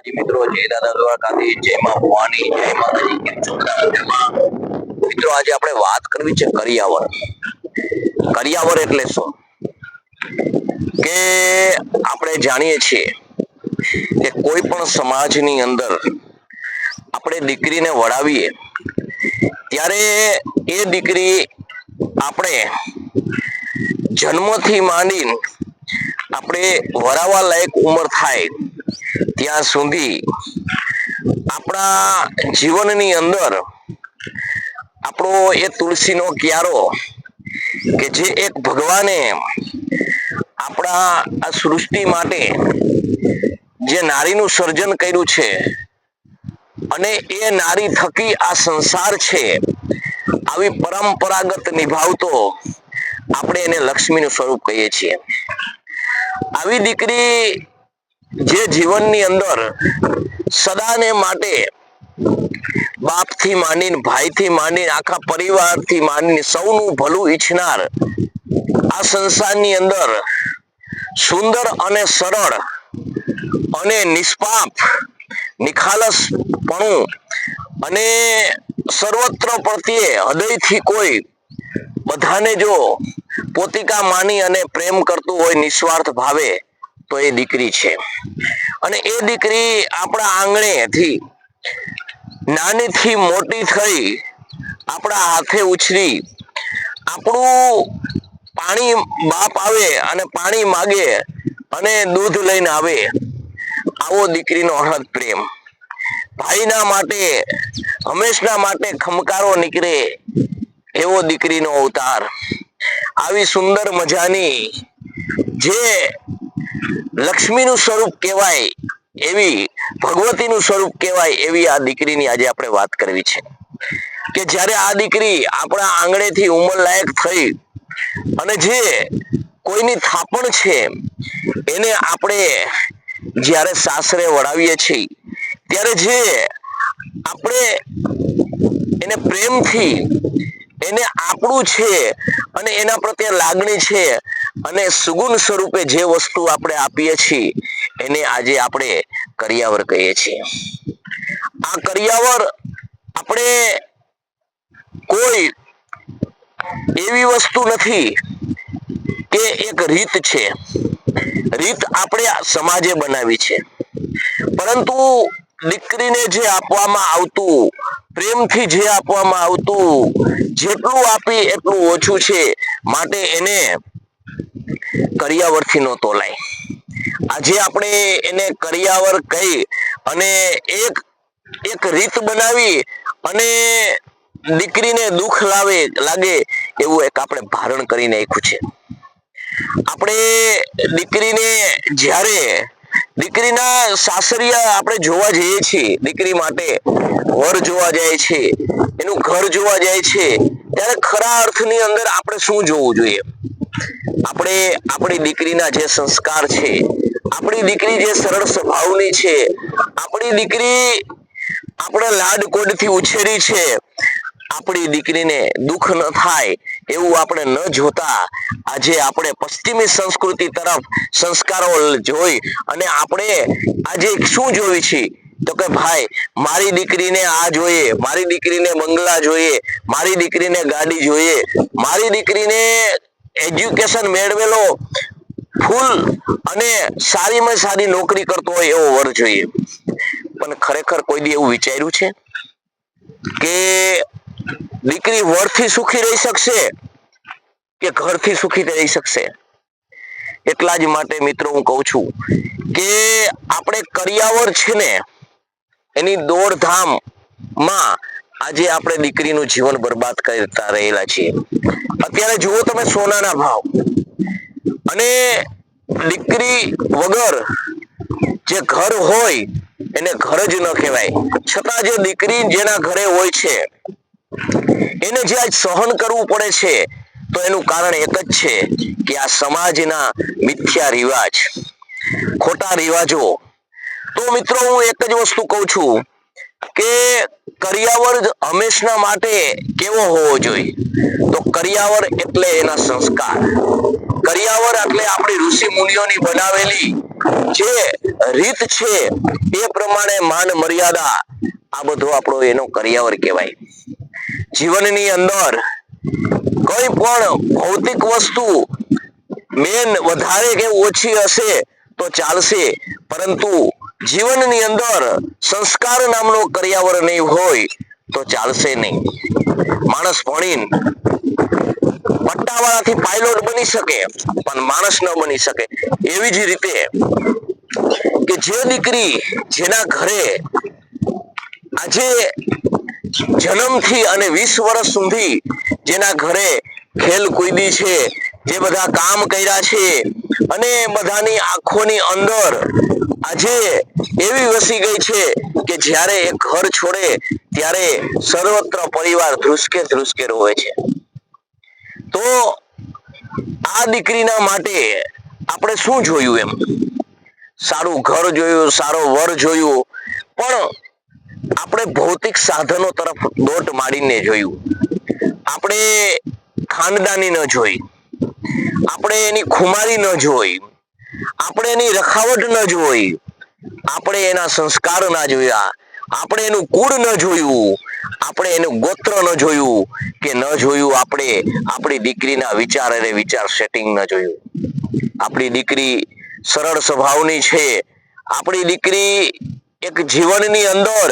માતાજી મિત્રો, જય દાદા દ્વારકાધીશ, જય માં ભવાની, જય માતાજી. કેમ છો બધા? મિત્રો આજે આપણે વાત કરવી છે કરિયાવર. કરિયાવર એટલે શું? કે આપણે જાણીએ છીએ કે કોઈ પણ સમાજની અંદર આપણે દીકરીને વળાવીએ ત્યારે એ દીકરી આપણે જન્મથી માંડીને આપણે વરાવા લાયક ઉંમર થાય ત્યાં સુધી આપણા જીવનની અંદર આપણો એ તુલસીનો ક્યારો કે જે એક ભગવાને આપણા આ સૃષ્ટિ માટે જે નારીનું સર્જન કર્યું છે અને એ નારી થકી આ સંસાર છે આવી પરંપરાગત નિભાવતો આપણે એને લક્ષ્મીનું સ્વરૂપ કહીએ છીએ. આવી દીકરી જે જીવનની અંદર સદાને માટે બાપથી માંડીને ભાઈથી માંડીને આખા પરિવારથી માંડીને સૌનું ભલું ઈચ્છનાર આ સંસારની અંદર સુંદર અને સરળ અને નિષ્પાપ નિખાલસપણું અને સર્વત્ર પ્રત્યે હૃદયથી કોઈ બધાને જો પોતિકા માની અને પ્રેમ કરતું હોય નિસ્વાર્થ ભાવે તો એ દીકરી છે. અને એ દીકરી આપણા આંગણેથી નાનીથી મોટી થઈ આપણા હાથે ઉછરી આપણું પાણી બાપ આવે અને પાણી માગે અને દૂધ લઈને આવે, આવો દીકરીનો અહદ પ્રેમ. ભાઈના માટે હંમેશના માટે ખમકારો નીકળે એવો દીકરીનો અવતાર. આવી સુંદર મજાની જે લક્ષ્મીનું સ્વરૂપ કહેવાય એવી ભગવતીનું સ્વરૂપ કહેવાય એવી આ દીકરીની આજે આપણે વાત કરવી છે. કે જ્યારે આ દીકરી આપણા આંગણેથી ઉંમર લાયક થઈ અને જે કોઈની થાપણ છે એને આપણે જ્યારે સાસરે વળાવીએ છીએ ત્યારે જે આપણે એને પ્રેમથી એને આપણું છે અને એના પ્રત્યે લાગણી છે અને સુગુણ સ્વરૂપે જે વસ્તુ આપણે આપીએ છીએ એને આજે આપણે કરિયાવર કહીએ છીએ. આ કરિયાવર આપણે કોઈ એવી વસ્તુ નથી કે એક રીત છે. રીત આપણે સમાજે બનાવી છે, પરંતુ દીકરીને જે આપવામાં આવતું પ્રેમથી જે આપવામાં આવતું જેટલું આપી એટલું ઓછું છે, માટે એને કરિયાવરથી નો તોલાય. આજે આપણે એને કરિયાવર કહી અને એક રીત બનાવી અને દીકરીને દુઃખ લાગે એવું એક આપણે ભારણ કરી નાખ્યું છે. આપણે દીકરીને જ્યારે દીકરીના સાસરિયા આપણે જોવા જઈએ છીએ, દીકરી માટે વર જોવા જાય છે, એનું ઘર જોવા જાય છે, ત્યારે ખરા અર્થની અંદર આપણે શું જોવું જોઈએ? આપણે આપણી દીકરીના જે સંસ્કાર છે, આપણી દીકરી જે સરળ સ્વભાવની છે, આપણી દીકરી આપણે લાડકોડથી ઉછેરી છે, આપણી દીકરીને દુઃખ ન થાય એવું આપણે ન જોતા આજે આપણે પશ્ચિમી સંસ્કૃતિ તરફ સંસ્કારો જોઈ અને આપણે આજે શું જોઈ છે તો કે ભાઈ મારી દીકરીને આ જોઈએ, મારી દીકરીને બંગલા જોઈએ, મારી દીકરીને ગાડી જોઈએ, મારી દીકરીને એજ્યુકેશન મેળવેલો ફૂલ અને સારીમાં સારી નોકરી કરતો હોય એવો વર જોઈએ. પણ ખરેખર કોઈ દી એવું વિચાર્યું છે કે દીકરી વરથી સુખી રહી શકશે કે ઘરથી સુખી રહી શકશે? એટલા જ માટે મિત્રો હું કહું છું કે આપણે કરિયાવર છે ને એની દોડધામમાં આજે આપણે દીકરીનું જીવન બરબાદ કરતા રહેલા છીએ. અત્યારે જુઓ તમે સોનાના ભાવ, અને દીકરી વગર જે ઘર હોય એને ઘર જ ન કહેવાય. છતાં જે દીકરી જેના ઘરે હોય છે એને જે આજ સહન કરવું પડે છે તો એનું કારણ એક જ છે કે આ સમાજના મિથ્યા રિવાજ, ખોટા રિવાજો. તો મિત્રો હું એક જ વસ્તુ કહું છું કે કરિયાવર હંમેશના માટે કેવો હોવો જોઈએ? તો કરિયાવર એટલે એના સંસ્કાર. કરિયાવર એટલે આપણી ઋષિ મુનિઓની બનાવેલી જે રીત છે એ પ્રમાણે માન મર્યાદા આ બધો આપણો એનો કર્યાવર કહેવાય. જીવનની અંદર કોઈ પણ ભૌતિક વસ્તુ મેન વધારે કે ઓછી હશે તો ચાલશે, પરંતુ જીવનની અંદર સંસ્કાર નામનો કર્યાવર નહીં હોય તો ચાલશે નહીં. માણસ ભણીને પટ્ટાવાળાથી પાયલોટ બની શકે પણ માણસ ન બની શકે. એવી જ રીતે કે જે દીકરી જેના ઘરે આજે જન્મથી અને 20 વર્ષ સુધી જેના ઘરે ખેલ કૂદી છે, જે બધા કામ કર્યા છે અને બધાની આંખોની અંદર આજે એવી વસી ગઈ છે કે જ્યારે એ ઘર છોડે ત્યારે સર્વત્ર પરિવાર ધ્રુસકે ધ્રુસકે રોવે છે. તો આ દીકરીના માટે આપણે શું જોયું? એમ સારું ઘર જોયું, સારો વર જોયું, પણ આપણે ભૌતિક સાધનો તરફ દોટ માંડીને જોયું. આપણે ખાનદાની ન જોઈ, આપણે એની ખુમારી ન જોઈ, આપણે એની રખાવટ ન જોઈ, આપણે એના સંસ્કાર ના જોયા, આપણે એનું કુળ ન જોયું, આપણે એનું ગોત્ર ન જોયું, કે ન જોયું આપણે આપણી દીકરીના વિચાર અને વિચાર સેટિંગ ન જોયું. આપણી દીકરી સરળ સ્વભાવની છે. આપણી દીકરી એક જીવનની અંદર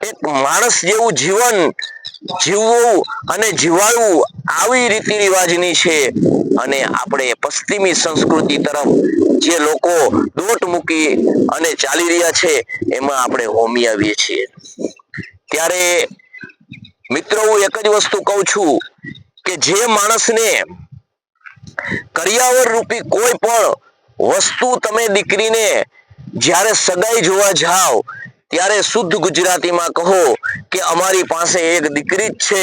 એક માણસ જેવું જીવન જીવવું અને જીવાડવું આવી રીતિ રિવાજની છે. અને આપણે પશ્ચિમી સંસ્કૃતિ તરફ જે લોકો દોટ મૂકી અને ચાલી રહ્યા છે એમાં આપણે હોમી આવીએ છીએ. ત્યારે મિત્રો હું એક જ વસ્તુ કહું છું કે જે માણસને કર્યાવર રૂપી કોઈ પણ વસ્તુ તમે દીકરીને જ્યારે સગાઈ જોવા જાઓ ત્યારે શુદ્ધ ગુજરાતીમાં કહો કે અમારી પાસે એક દીકરી જ છે,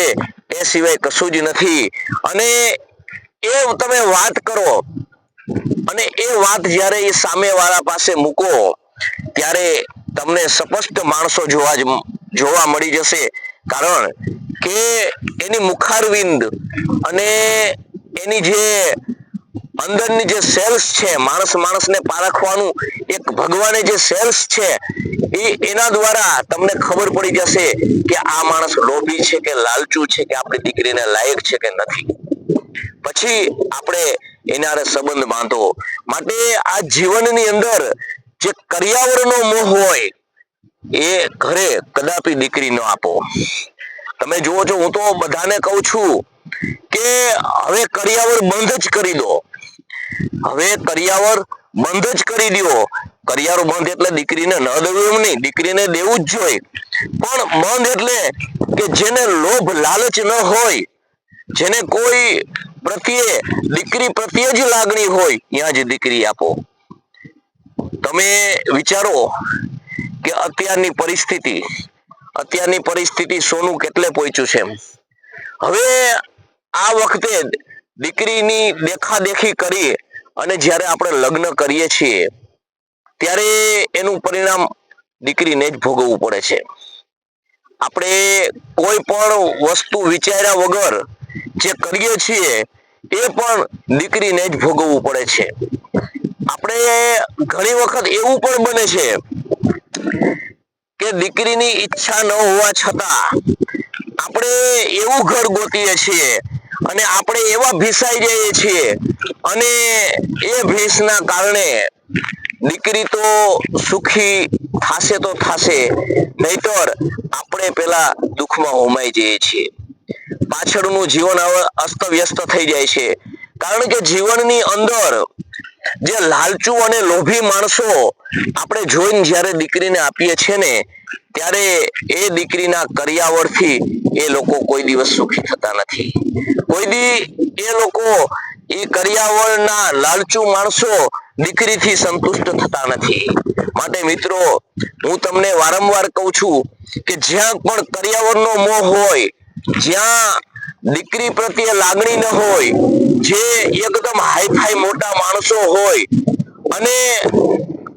એ સિવાય કશું જ નથી. અને એ તમે વાત કરો અને એ વાત જ્યારે એ સામેવાળા પાસે મૂકો ત્યારે તમને સ્પષ્ટ માણસો જોવા મળી જશે. કારણ કે એની મુખારવિંદ અને એની જે અંદરની જે સેલ્સ છે, માણસને પારખવાનું એક ભગવાને જે સેલ્સ છે એના દ્વારા તમને ખબર પડી જશે કે આ માણસ લોભી છે કે લાલચુ છે, કે આપણી દીકરીને લાયક છે કે નથી. પછી આપણે એના હારે સંબંધ બાંધો. માટે આ જીવનની અંદર જે કર્યાવરનો મોહ હોય એ ઘરે કદાપી દીકરી ન આપો. તમે જુઓ છો, હું તો બધાને કહું છું કે હવે કર્યાવર બંધ જ કરી દો. હવે કર્યાવર બંધ જ કરી દો. કર્યાવર બંધ એટલે દીકરીને ન દેવું એમ નહીં, દીકરીને દેવું જ જોઈએ, પણ બંધ એટલે કે જેને લોભ લાલચ ન હોય, જેને કોઈ પ્રત્યે દીકરી પ્રત્યે જ લાગણી હોય ત્યાં જ દીકરી આપો. તમે વિચારો કે અત્યારની પરિસ્થિતિ સોનું કેટલે પહોંચ્યું છે. હવે આ વખતે દીકરીની દેખાદેખી કરી અને જ્યારે આપણે લગ્ન કરીએ છીએ ત્યારે એનું પરિણામ દીકરીને જ ભોગવવું પડે છે. આપણે કોઈ પણ વસ્તુ વિચાર્યા વગર જે કરીએ છીએ એ પણ દીકરીને જ ભોગવવું પડે છે. આપણે ઘણી વખત એવું પણ બને છે કે દીકરીની ઈચ્છા ન હોવા છતાં આપણે એવું ઘર ગોતીએ છીએ અને આપણે એવા ભીસાઈ જઈએ છીએ અને એ ભીસના કારણે દીકરી તો સુખી થાશે તો થાશે, નહીતર આપણે પેલા દુઃખમાં હોમાઈ જઈએ છીએ. પાછળનું જીવન હવે અસ્તવ્યસ્ત થઈ જાય છે. કારણ કે જીવનની અંદર જે લાલચુ અને લોભી માણસો આપણે જોઈને જ્યારે દીકરીને આપીએ છીએ ને ત્યારે એ દીકરીના કર્યાવરથી એ લોકો કોઈ દિવસ સુખી થતા નથી. કોઈ દી એ લોકો એ કર્યાવરના લાલચુ માણસો દીકરીથી સંતુષ્ટ થતા નથી. માટે મિત્રો હું તમને વારંવાર કહું છું કે જ્યાં પણ કર્યાવરનો મોહ હોય, જ્યાં દીકરી પ્રત્યે લાગણી ન હોય, જે એકદમ હાઈફાઈ મોટા માણસો હોય અને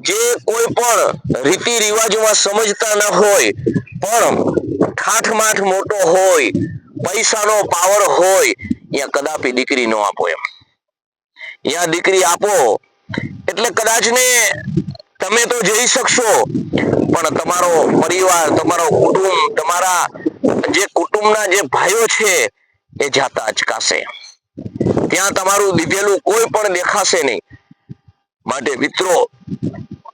જે કોઈ પણ રીતિ રિવાજોમાં સમજતા ન હોય પણ ઠાઠમાઠ મોટો હોય, પૈસાનો પાવર હોય, ત્યાં કદાપી દીકરી ન આપો. એમ ત્યાં દીકરી આપો એટલે કદાચ ને તમે તો જઈ શકશો, પણ તમારો પરિવાર, તમારો કુટુંબ, તમારા જે કુટુંબના જે ભાઈઓ છે એ જાતા અચકાશે. ત્યાં તમારું દીધેલું કોઈ પણ દેખાશે નહીં. માટે મિત્રો,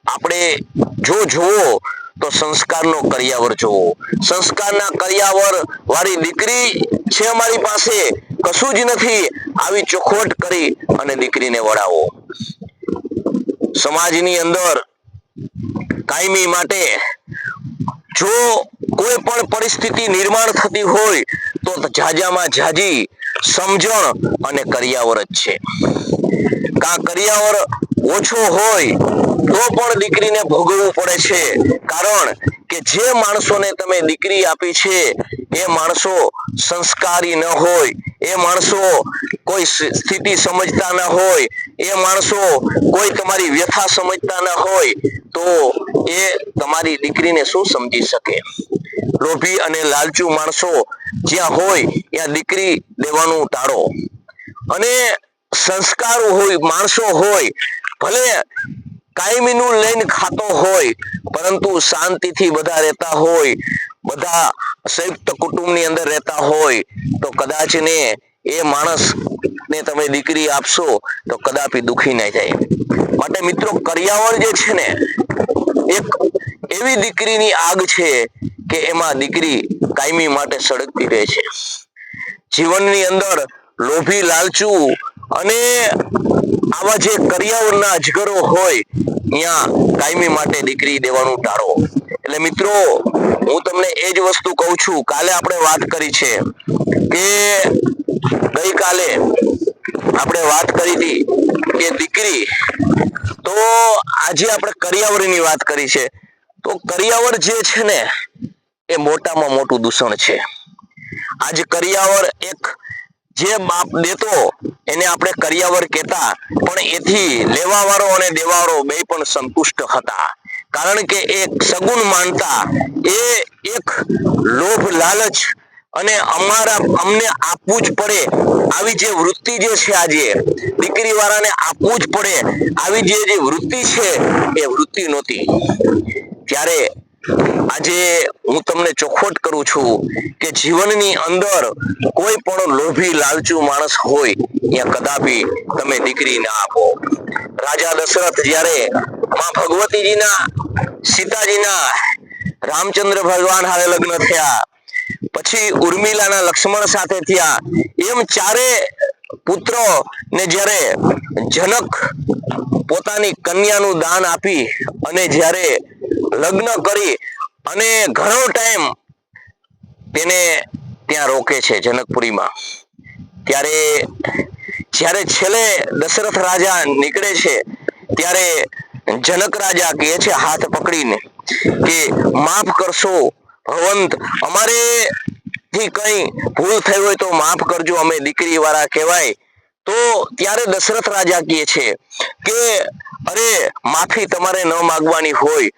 આપણે જો જોવો તો સંસ્કારનો કરિયાવર જોવો. સંસ્કારના કરિયાવર વાળી દીકરી છે અમારી પાસે, કશું જ નથી, આવી ચોખવટ કરી અને દીકરીને વળાવો. સમાજની અંદર કાયમી માટે જો કોઈ પણ પરિસ્થિતિ નિર્માણ થતી હોય તો જાજામાં જાજી સમજણ અને કરિયાવર જ છે. કા કરિયાવર ઓછો હોય તો પણ દીકરીને ભોગવવું પડે છે. કારણ કે જે માણસોને તમે દીકરી આપી છે એ માણસો સંસ્કારી ન હોય, એ માણસો કોઈ સ્થિતિ સમજતા ન હોય, એ માણસો કોઈ તમારી વ્યથા સમજતા ન હોય, તો એ તમારી દીકરીને શું સમજી શકે? લોભી અને લાલચુ માણસો જ્યાં હોય ત્યાં દીકરી દેવાનું ટાળો. અને સંસ્કાર હોય, માણસો હોય, ભલે કાયમીનું લઈને ખાતો હોય, પરંતુ શાંતિથી બધા રહેતા હોય, બધા સંયુક્ત કુટુંબની અંદર રહેતા હોય, તો કદાચ ને એ માણસ ને તમે દીકરી આપશો તો કદાપી દુખી ના જાય. માટે મિત્રો, કરિયાવર જે છે ને, એક એવી દીકરીની આગ છે કે એમાં દીકરી કાયમી માટે સળગતી રહે છે. જીવનની અંદર લોભી, લાલચુ અને આવા જે કરિયાવરના અજગરો હોય ત્યાં કાયમી માટે દીકરી દેવાનું ટાળો. એટલે મિત્રો, હું તમને એ જ વસ્તુ કહું છું. કાલે આપણે વાત કરી છે કે ગઈકાલે આપણે વાત કરી હતી કે દીકરી, તો આજે આપણે કરિયાવરની વાત કરી છે. તો કરિયાવર જે છે ને એ મોટામાં મોટું દૂષણ છે. આજે કરિયાવર એક જે બાપ દેતો એને આપણે કરિયાવર કહેતા, પણ એથી લેવાવાળો અને દેવાવાળો બે પણ સંતુષ્ટ હતા. કારણ કે એક સગુણ માનતા, એ એક લોભ, લાલચ અને અમને આપવું જ પડે આવી જે વૃત્તિ જે છે, આજે દીકરી વાળાને આપવું જ પડે આવી જે વૃત્તિ છે એ વૃત્તિ નહોતી. ત્યારે આજે હું તમને ચોખવટ કરું છું કે જીવનની અંદર કોઈ પણ લોભી, લાલચુ માણસ હોય ત્યાં કદાપી તમે દીકરી ના આપો. રાજા દશરથ જ્યારે માં ભગવતીજીના, સીતાજીના, રામચંદ્ર ભગવાન હારે લગ્ન થયા, પછી ઉર્મિલાના લક્ષ્મણ સાથે થયા, એમ ચારે પુત્રો ને જ્યારે જનક પોતાની કન્યાનું દાન આપી અને જ્યારે લગ્ન કરી અને ઘણો ટાઈમ તેને ત્યાં રોકે છે જનકપુરીમાં, ત્યારે જ્યારે છેલ્લે દશરથ રાજા નીકળે છે ત્યારે જનક રાજા કહે છે હાથ પકડીને કે માફ કરશો ભગવંત, અમારે થી કઈ ભૂલ થઈ હોય તો માફ કરજો, અમે દીકરી વાળા કહેવાય. તો ત્યારે દશરથ રાજા કહે છે કે અરે, માફી તમારે ન માગવાની હોય,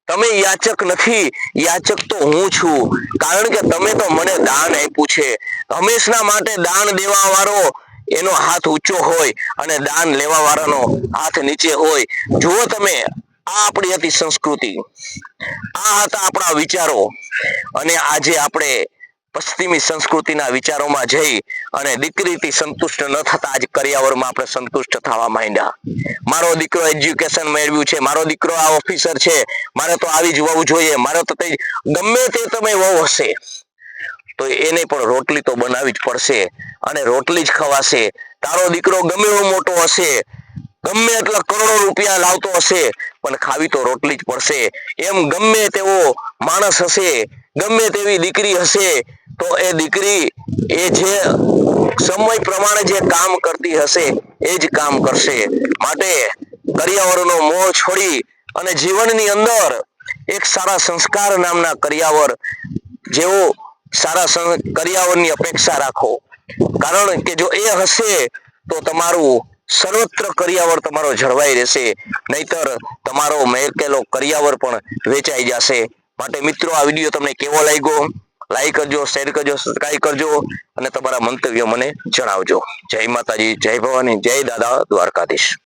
તમે યાચક નથી, યાચક તો હું છું. કારણ કે તમે તો મને દાન આપ્યું છે. હંમેશના માટે દાન દેવા વાળો એનો હાથ ઊંચો હોય અને દાન લેવા વાળાનો હાથ નીચે હોય. જુઓ તમે, આ આપણી હતી સંસ્કૃતિ, આ હતા આપણા વિચારો, અને આજે આપણે પશ્ચિમી સંસ્કૃતિના વિચારોમાં જઈ અને દીકરીથી સંતુષ્ટ ન થતા આજ કરિયાવરમાં આપણે સંતુષ્ટ થવા માંડ્યા. મારો દીકરો એજ્યુકેશન મેળવ્યું છે, મારો દીકરો આ ઓફિસર છે, મારે તો આવી જ વહુ જોઈએ, મારે તો ગમે તે તમે વહુ હશે તો એને પણ રોટલી તો બનાવી જ પડશે અને રોટલી જ ખવાશે. તારો દીકરો ગમે એવો મોટો હશે, ગમે એટલા કરોડો રૂપિયા લાવતો હશે, પણ ખાવી તો રોટલી જ પડશે. એમ ગમે તેવો માણસ હશે, ગમે તેવી દીકરી હશે, તો એ દીકરી એ જે સમય પ્રમાણે જે કામ કરતી હશે એ જ કામ કરશે. માટે કરિયાવરનો મોહ છોડી અને જીવનની અંદર એક સારા સંસ્કાર નામના કરિયાવર જેવો સારા કરિયાવરની અપેક્ષા રાખો. કારણ કે જો એ હશે તો તમારું સર્વત્ર કરિયાવર તમારો જળવાઈ રહેશે, નહીતર તમારો મેકેલો કરિયાવર પણ વેચાઈ જશે. માટે મિત્રો, આ વિડીયો તમને કેવો લાગ્યો? લાઈક કરજો, શેર કરજો, સબસ્ક્રાઇબ કરજો અને તમારા મંતવ્યો મને જણાવજો. જય માતાજી, જય ભવાની, જય દાદા દ્વારકાધીશ.